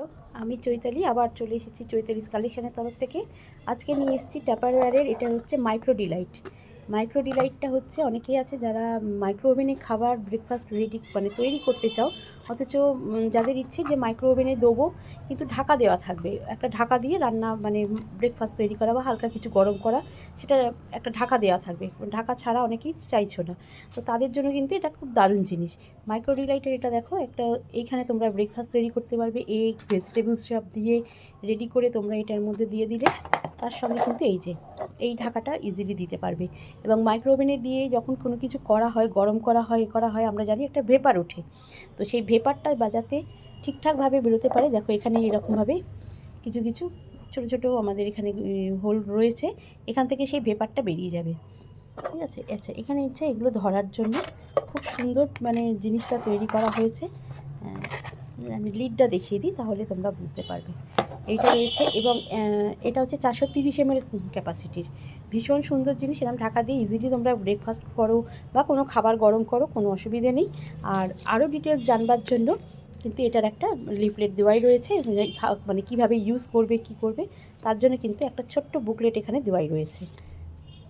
Hello, আমি চৈতালি আবার চলে এসেছি চৈতালিস কালেকশনের তরফ থেকে। আজকে নিয়ে এসেছি টাপারওয়্যারের, এটা হচ্ছে মাইক্রো ডিলাইট। মাইক্রো ডিলাইটটা হচ্ছে অনেকেই আছে যারা মাইক্রো ওভেনে খাবার ব্রেকফাস্ট রেডি মানে তৈরি করতে চাও, অথচ যাদের ইচ্ছে যে মাইক্রো ওভেনে দেবো কিন্তু ঢাকা দেওয়া থাকবে, একটা ঢাকা দিয়ে রান্না মানে ব্রেকফাস্ট তৈরি করা বা হালকা কিছু গরম করা, সেটা একটা ঢাকা দেওয়া থাকবে, ঢাকা ছাড়া অনেকেই চাইছো না। তো তাদের জন্য কিন্তু এটা খুব দারুণ জিনিস। মাইক্রো ডিলাইটের এটা দেখো একটা, এইখানে তোমরা ব্রেকফাস্ট তৈরি করতে পারবে, এগ ভেজিটেবলস সব দিয়ে রেডি করে তোমরা এটার মধ্যে দিয়ে দিলে তার সঙ্গে কিন্তু এই ঢাকাটা ইজিলি দিতে পারবে। এবং মাইক্রো ওভেনে দিয়ে যখন কোনো কিছু করা হয়, গরম করা হয়, করা হয়, আমরা জানি একটা ভেপার ওঠে। তো সেই ভেপারটা বাজাতে ঠিকঠাকভাবে বেরোতে পারে, দেখো এখানে এরকমভাবে কিছু কিছু ছোটো ছোটো আমাদের এখানে হোল রয়েছে, এখান থেকে সেই ভেপারটা বেরিয়ে যাবে। ঠিক আছে, আচ্ছা এখানে হচ্ছে এগুলো ধরার জন্য খুব সুন্দর মানে জিনিসটা তৈরি করা হয়েছে। আমি লিডটা দেখিয়ে দিই তাহলে তোমরা বুঝতে পারবে। এইটা রয়েছে এবং এটা হচ্ছে 430 ml ক্যাপাসিটির, ভীষণ সুন্দর জিনিস। এরকম ঢাকা দিয়ে ইজিলি তোমরা ব্রেকফাস্ট করো বা কোনো খাবার গরম করো, কোনো অসুবিধে নেই। আর আরও ডিটেলস জানবার জন্য কিন্তু এটার একটা লিফলেট দেওয়াই রয়েছে, মানে কীভাবে ইউজ করবে, কী করবে তার জন্য কিন্তু একটা ছোট্ট বুকলেট এখানে দেওয়াই রয়েছে।